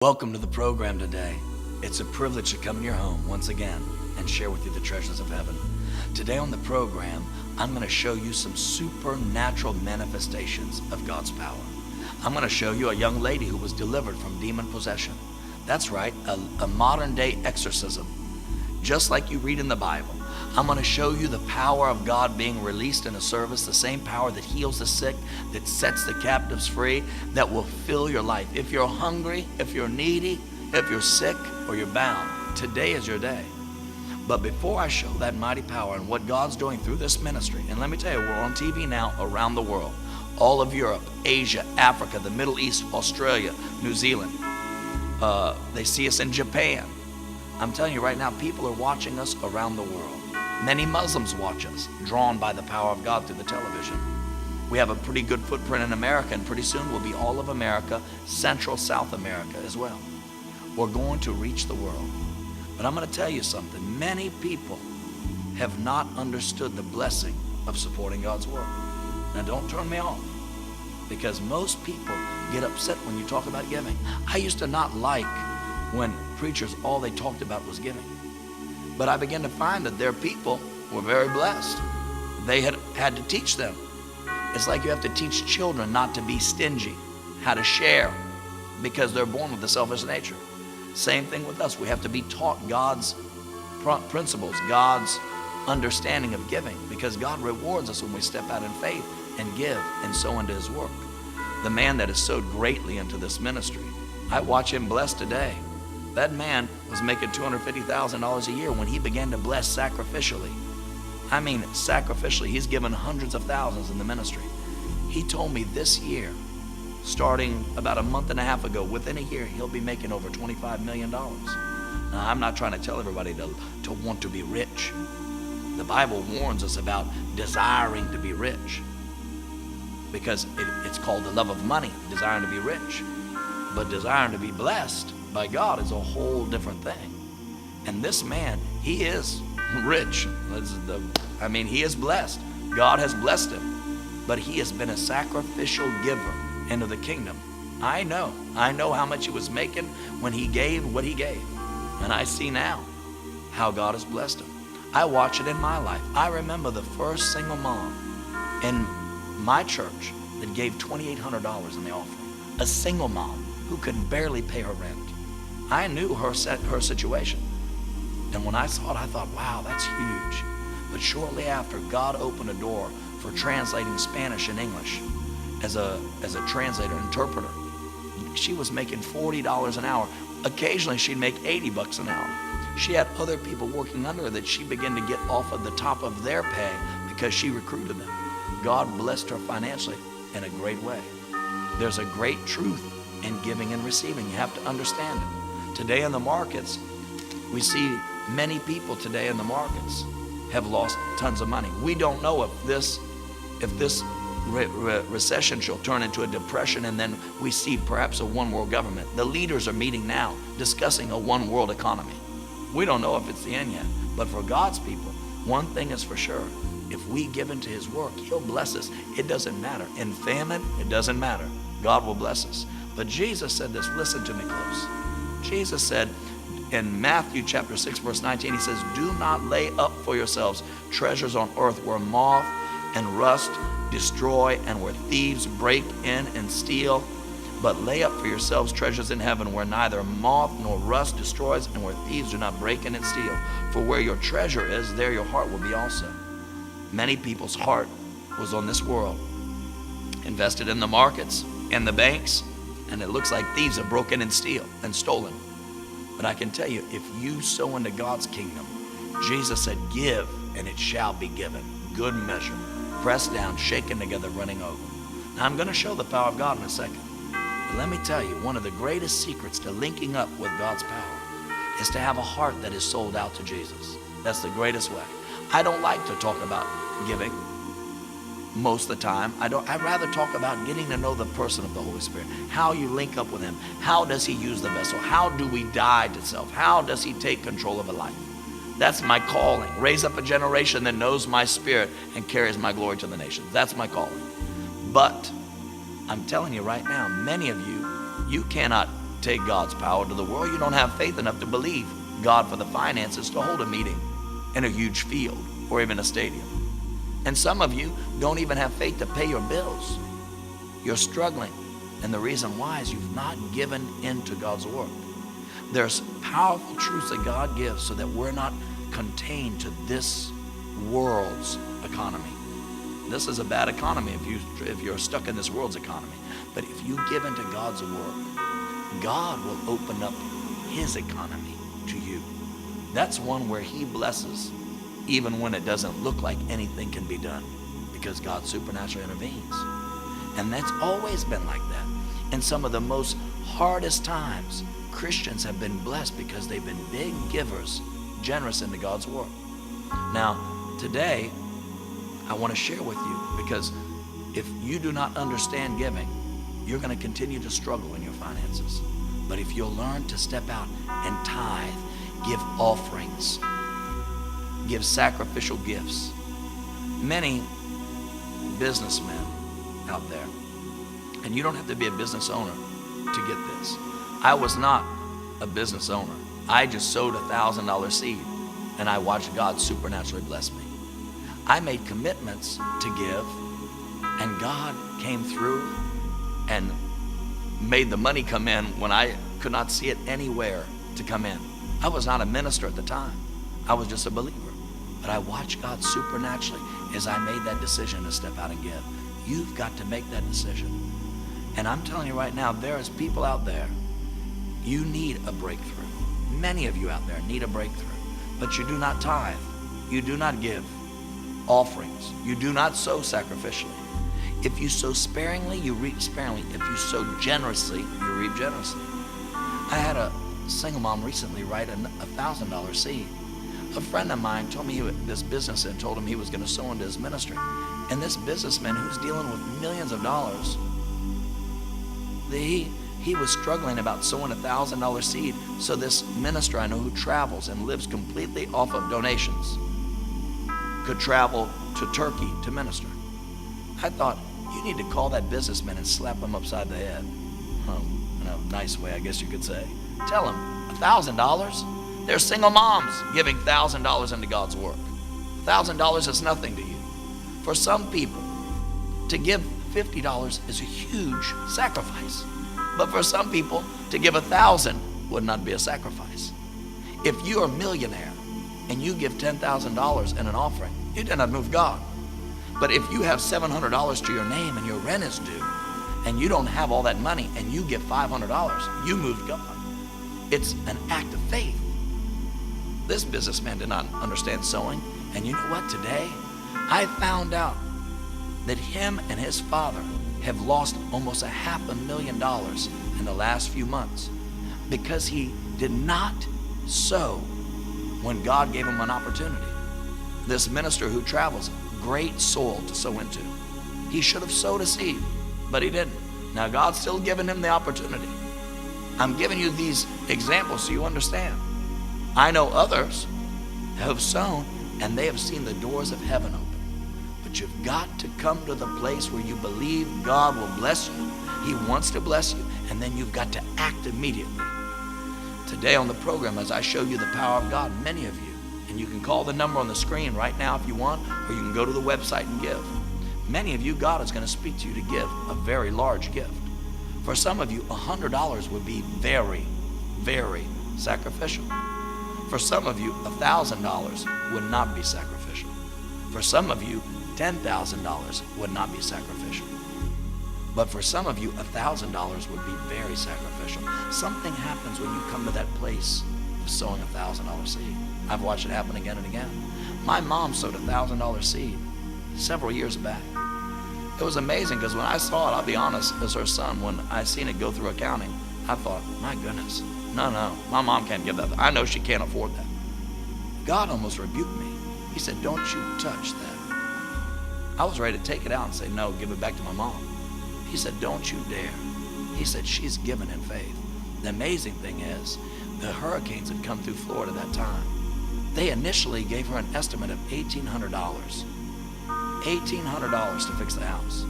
Welcome to the program today. It's a privilege to come in your home once again and share with you the treasures of heaven. Today on the program, I'm going to show you some supernatural manifestations of God's power. I'm going to show you a young lady who was delivered from demon possession. That's right, a modern day exorcism. Just like you read in the Bible. I'm going to show you the power of God being released in a service, the same power that heals the sick, that sets the captives free, that will fill your life. If you're hungry, if you're needy, if you're sick, or you're bound, today is your day. But before I show that mighty power and what God's doing through this ministry, and let me tell you, we're on TV now around the world. All of Europe, Asia, Africa, the Middle East, Australia, New Zealand. They see us in Japan. I'm telling you right now, people are watching us around the world. Many Muslims watch us, drawn by the power of God through the television. We have a pretty good footprint in America, and pretty soon we'll be all of America, Central South America as well. We're going to reach the world. But I'm going to tell you something. Many people have not understood the blessing of supporting God's work. Now don't turn me off, because most people get upset when you talk about giving. I used to not like when preachers, all they talked about was giving. But I began to find that their people were very blessed. They had to teach them. It's like you have to teach children not to be stingy, how to share, because they're born with a selfish nature. Same thing with us. We have to be taught God's principles, God's understanding of giving, because God rewards us when we step out in faith and give and sow into his work. The man that has sowed greatly into this ministry, I watch him blessed today. That man was making $250,000 a year when he began to bless sacrificially. I mean, sacrificially. He's given hundreds of thousands in the ministry. He told me this year, starting about a month and a half ago, within a year, he'll be making over $25 million. Now, I'm not trying to tell everybody to want to be rich. The Bible warns us about desiring to be rich, because it's called the love of money, desiring to be rich. But desiring to be blessed by God is a whole different thing. And this man, he is rich. He is blessed. God has blessed him. But he has been a sacrificial giver into the kingdom. I know how much he was making when he gave what he gave. And I see now how God has blessed him. I watch it in my life. I remember the first single mom in my church that gave $2,800 in the offering. A single mom who could barely pay her rent. I knew her situation. And when I saw it, I thought, wow, that's huge. But shortly after, God opened a door for translating Spanish and English as a translator, interpreter. She was making $40 an hour. Occasionally, she'd make $80 an hour. She had other people working under her that she began to get off of the top of their pay because she recruited them. God blessed her financially in a great way. There's a great truth in giving and receiving. You have to understand it. Today in the markets, we see many people today in the markets have lost tons of money. We don't know if this recession shall turn into a depression, and then we see perhaps a one world government. The leaders are meeting now discussing a one world economy. We don't know if it's the end yet, but for God's people, one thing is for sure. If we give into his work, he'll bless us. It doesn't matter. In famine, it doesn't matter. God will bless us. But Jesus said this, listen to me close. Jesus said in Matthew chapter 6, verse 19, he says, do not lay up for yourselves treasures on earth where moth and rust destroy and where thieves break in and steal, but lay up for yourselves treasures in heaven where neither moth nor rust destroys and where thieves do not break in and steal. For where your treasure is, there your heart will be also. Many people's heart was on this world, invested in the markets and the banks, and it looks like thieves have broken and stolen. But I can tell you, if you sow into God's kingdom, Jesus said, give and it shall be given. Good measure, pressed down, shaken together, running over. Now I'm going to show the power of God in a second. But let me tell you, one of the greatest secrets to linking up with God's power is to have a heart that is sold out to Jesus. That's the greatest way. I don't like to talk about giving most of the time. I'd rather talk about getting to know the person of the Holy Spirit, how you link up with him, how does he use the vessel, how do we die to self, how does he take control of a life. That's my calling. Raise up a generation that knows my spirit and carries my glory to the nations. That's my calling. But I'm telling you right now, many of you, you cannot take God's power to the world. You don't have faith enough to believe God for the finances to hold a meeting in a huge field or even a stadium. And some of you don't even have faith to pay your bills. You're struggling. And the reason why is you've not given into God's work. There's powerful truths that God gives so that we're not contained to this world's economy. This is a bad economy if you're stuck in this world's economy. But if you give into God's work, God will open up his economy to you. That's one where he blesses even when it doesn't look like anything can be done, because God supernaturally intervenes. And that's always been like that. In some of the most hardest times, Christians have been blessed because they've been big givers, generous into God's work. Now, today, I want to share with you, because if you do not understand giving, you're going to continue to struggle in your finances. But if you'll learn to step out and tithe, give offerings, give sacrificial gifts. Many businessmen out there, and you don't have to be a business owner to get this. I was not a business owner. I just sowed $1,000 seed, and I watched God supernaturally bless me. I made commitments to give, and God came through and made the money come in when I could not see it anywhere to come in. I was not a minister at the time. I was just a believer. But I watched God supernaturally as I made that decision to step out and give. You've got to make that decision. And I'm telling you right now, there is people out there, you need a breakthrough. Many of you out there need a breakthrough. But you do not tithe. You do not give offerings. You do not sow sacrificially. If you sow sparingly, you reap sparingly. If you sow generously, you reap generously. I had a single mom recently write a $1,000 seed. A friend of mine told me this business and told him he was going to sow into his ministry. And this businessman who's dealing with millions of dollars, he was struggling about sowing a $1,000 seed. So this minister I know who travels and lives completely off of donations could travel to Turkey to minister. I thought, you need to call that businessman and slap him upside the head. In a nice way, I guess you could say. Tell him, $1,000? There's single moms giving $1,000 into God's work. $1,000 is nothing to you. For some people, to give $50 is a huge sacrifice. But for some people, to give $1,000 would not be a sacrifice. If you're a millionaire and you give $10,000 in an offering, you did not move God. But if you have $700 to your name and your rent is due, and you don't have all that money and you give $500, you moved God. It's an act of faith. This businessman did not understand sowing. And you know what? Today, I found out that him and his father have lost almost $500,000 in the last few months because he did not sow when God gave him an opportunity. This minister who travels, great soil to sow into. He should have sowed a seed, but he didn't. Now God's still giving him the opportunity. I'm giving you these examples so you understand. I know others have sown and they have seen the doors of heaven open. But you've got to come to the place where you believe God will bless you. He wants to bless you. And then you've got to act immediately. Today on the program, as I show you the power of God, many of you, and you can call the number on the screen right now if you want, or you can go to the website and give. Many of you, God is going to speak to you to give a very large gift. For some of you, $100 would be very, very sacrificial. For some of you, $1,000 would not be sacrificial. For some of you, $10,000 would not be sacrificial. But for some of you, $1,000 would be very sacrificial. Something happens when you come to that place of sowing a $1,000 seed. I've watched it happen again and again. My mom sowed a $1,000 seed several years back. It was amazing because when I saw it, I'll be honest, as her son, when I seen it go through accounting, I thought, my goodness, no, my mom can't give that. I know she can't afford that. God almost rebuked me. He said, don't you touch that. I was ready to take it out and say, no, give it back to my mom. He said, don't you dare. He said, she's given in faith. The amazing thing is, the hurricanes had come through Florida that time. They initially gave her an estimate of $1,800. $1,800 to fix the house.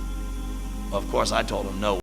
Well, of course, I told them no.